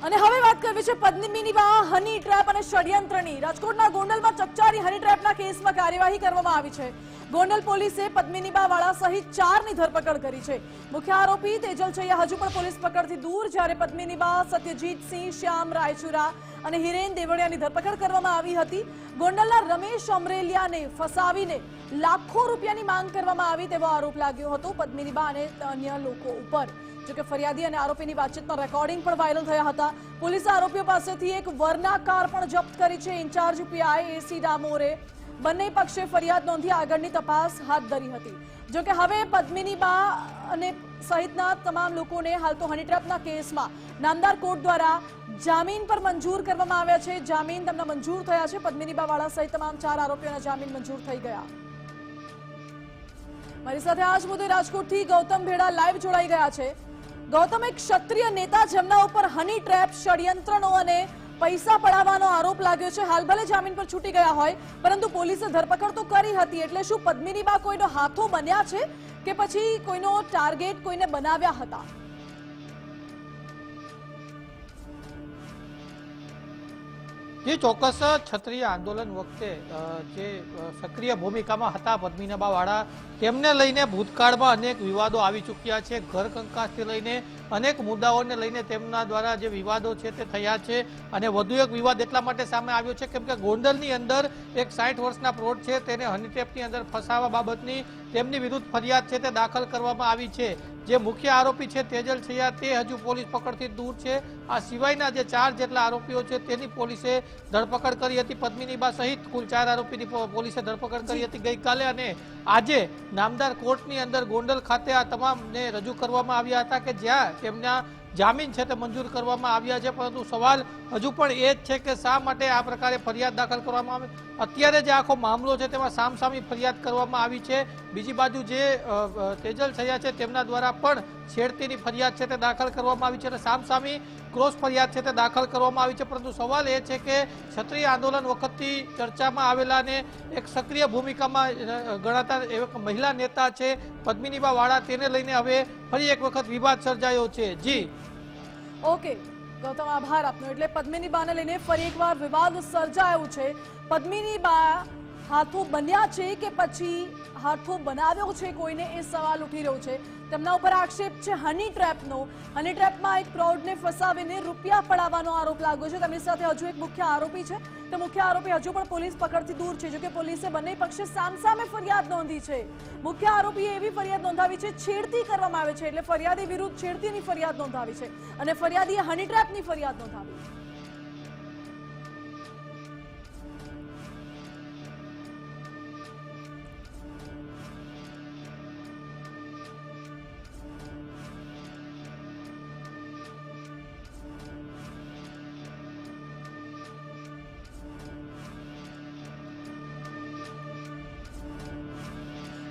અને હવે વાત કરવી છે પદ્મિની બા હની ટ્રેપ અને ષડયંત્રની। રાજકોટના ગોંડલમાં ચકચારી હની ટ્રેપના કેસમાં કાર્યવાહી કરવામાં આવી છે। ગોંડલ પોલીસે પદ્મિની બા વાળા સહિત 4ની ધરપકડ કરી છે। મુખ્ય આરોપી તેજલ છૈયા હજુ પણ પોલીસ પકડથી દૂર, જ્યારે પદ્મિની બા, સત્યજીતસિંહ, શ્યામ રાયચુરા અને હિરેન દેવળિયાની ધરપકડ કરવામાં આવી હતી। ગોંડલના રમેશ અમરેલિયાને ફસાવીને લાખો રૂપિયાની માંગ કરવામાં આવી તેવો આરોપ લાગ્યો હતો પદ્મિની બા અને અન્ય લોકો ઉપર। જોકે ફરિયાદી અને આરોપીની વાતચીતના રેકોર્ડિંગ પણ વાયરલ થયા હતા। પોલીસે આરોપીઓ પાસેથી એક વર્ના કાર પણ જપ્ત કરી છે। ઇન્ચાર્જ પીઆઈ એસી ડામોરે બંને પક્ષે ફરિયાદ નોંધી આગળની તપાસ હાથ ધરી હતી। જોકે હવે પદ્મિની બા અને સહિતના તમામ લોકોને હાલ તો હની ટ્રેપના કેસમાં નામદાર કોર્ટ દ્વારા જામીન પર મંજૂર કરવામાં આવ્યા છે। જામીન તેમના મંજૂર થયા છે। પદ્મિની બા વાળા સહિત તમામ 4 આરોપીઓના જામીન મંજૂર થઈ ગયા। મારી સાથે આજ મુદ્દે રાજકોટથી ગૌતમ ભેડા લાઈવ જોડાઈ ગયા છે। ગૌતમ, એક ક્ષત્રિય નેતા જેમના ઉપર હની ટ્રેપ, ષડયંત્રનો અને પૈસા પડાવવાનો આરોપ લાગ્યો છે, હાલ ભલે જામીન પર છૂટી ગયા હોય પરંતુ પોલીસે ધરપકડ તો કરી હતી, એટલે શું પદ્મિની બા કોઈનો હાથો બન્યા છે કે પછી કોઈનો ટાર્ગેટ કોઈને બનાવ્યા હતા? જે ચોક્કસ ક્ષત્રિય આંદોલન વખતે જે સક્રિય ભૂમિકામાં હતા પદ્મિની બા વાળા, તેમને લઈને ભૂતકાળમાં અનેક વિવાદો આવી ચૂક્યા છે। ઘર કંકાસથી લઈને અનેક મુદ્દાઓને લઈને તેમના દ્વારા જે વિવાદો છે તે થયા છે। અને વધુ એક વિવાદ એટલા માટે સામે આવ્યો છે કેમ કે ગોંડલની અંદર એક 60 વર્ષના પ્રૌઢ છે, તેને હની ટ્રેપની અંદર ફસાવા બાબતની તેમની વિરુદ્ધ ફરિયાદ છે તે દાખલ કરવામાં આવી છે। જે મુખ્ય આરોપી છે તેજલ છૈયા, તે હજુ પોલીસ પકડથી દૂર છે। આ સિવાયના જે 4 જેટલા આરોપીઓ છે તેની પોલીસે ધરપકડ કરી હતી। પદ્મિની બા સહિત કુલ 4 આરોપીની પોલીસે ધરપકડ કરી હતી ગઈકાલે, અને આજે નામદાર કોર્ટની અંદર ગોંડલ ખાતે આ તમામને રજૂ કરવામાં આવ્યા હતા કે જ્યાં તેમના જામીન છે તે મંજૂર કરવામાં આવ્યા છે। પરંતુ સવાલ હજુ પણ એ જ છે કે શા માટે આ પ્રકારે ફરિયાદ દાખલ કરવામાં આવે? અત્યારે જે આખો મામલો છે તેમાં સામસામી ફરિયાદ કરવામાં આવી છે। બીજી બાજુ જે તેજલ છૈયા છે તેમના દ્વારા પણ છેડતીની ફરિયાદ છે તે દાખલ કરવામાં આવી છે અને સામસામી ક્રોસ ફરિયાદ છે તે દાખલ કરવામાં આવી છે। પરંતુ સવાલ એ છે કે ક્ષત્રિય આંદોલન વખતથી ચર્ચામાં આવેલા ને એક સક્રિય ભૂમિકામાં ગણાતા એક મહિલા નેતા છે પદ્મિની બા વાળા, તેને લઈને હવે ફરી એક વખત વિવાદ સર્જાયો છે। જી ઓકે ગૌતમ, આભાર આપનો। એટલે પદ્મિની બાને લઈને ફરી એકવાર વિવાદ સર્જાયો છે। પદ્મિની બા હાથો બન્યા છે કે પછી હાથો બનાવ્યો છે કોઈને, એ સવાલ ઉઠી રહ્યો છે। તેમના ઉપર આક્ષેપ છે હની ટ્રેપનો। હની ટ્રેપમાં એક પ્રૌઢને ફસાવીને રૂપિયા પડાવવાનો આરોપ લાગ્યો છે। તેમની સાથે હજુ એક મુખ્ય આરોપી છે, તે મુખ્ય આરોપી હજુ પણ પોલીસ પકડથી દૂર છે। જોકે પોલીસે બંને પક્ષે સામસામે ફરિયાદ નોંધી છે। મુખ્ય આરોપીએ એવી ફરિયાદ નોંધાવી છે, છેડતી કરવામાં આવે છે, એટલે ફરિયાદી વિરુદ્ધ છેડતીની ફરિયાદ નોંધાવી છે અને ફરિયાદીએ હની ટ્રેપની ફરિયાદ નોંધાવી છે।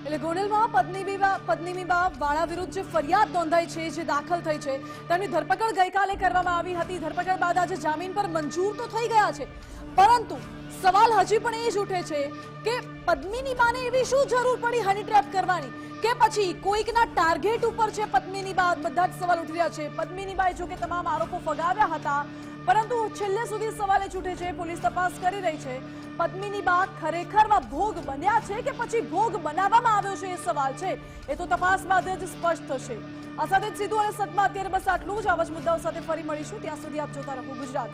એટલે ગોંડલમાં પદ્મિની બા વાળા વિરુદ્ધ જે ફરિયાદ નોંધાઈ છે, જે દાખલ થઈ છે, તેમની ધરપકડ ગઈકાલે કરવામાં આવી હતી। ધરપકડ બાદ આજે જામીન પર મંજૂર તો થઈ ગયા છે, પરંતુ સવાલ હજી પણ એ જ ઉઠે છે કે પદ્મિની બાને એવી શું જરૂર પડી હની ટ્રેપ કરવાની, કે પછી કોઈકના ટાર્ગેટ ઉપર છે પદ્મિની બા? બધા જ સવાલ ઉઠી રહ્યા છે। પદ્મિની બાએ જો કે તમામ આરોપો ફગાવ્યા હતા, પરંતુ છેલ્લે સુધી સવાલ એ જ ઉઠે છે, પોલીસ તપાસ કરી રહી છે, પદ્મિની બા ખરેખરમાં ભોગ બન્યા છે કે પછી ભોગ બનાવવામાં આવ્યો છે, એ સવાલ છે। એ તો તપાસ બાદ જ સ્પષ્ટ થશે। આ સાથે જ સીધું અને સતમાં અત્યારે બસ આટલું જ। આવા જ મુદ્દાઓ સાથે ફરી મળીશું, ત્યાં સુધી આપ જોતા રહો ગુજરાત।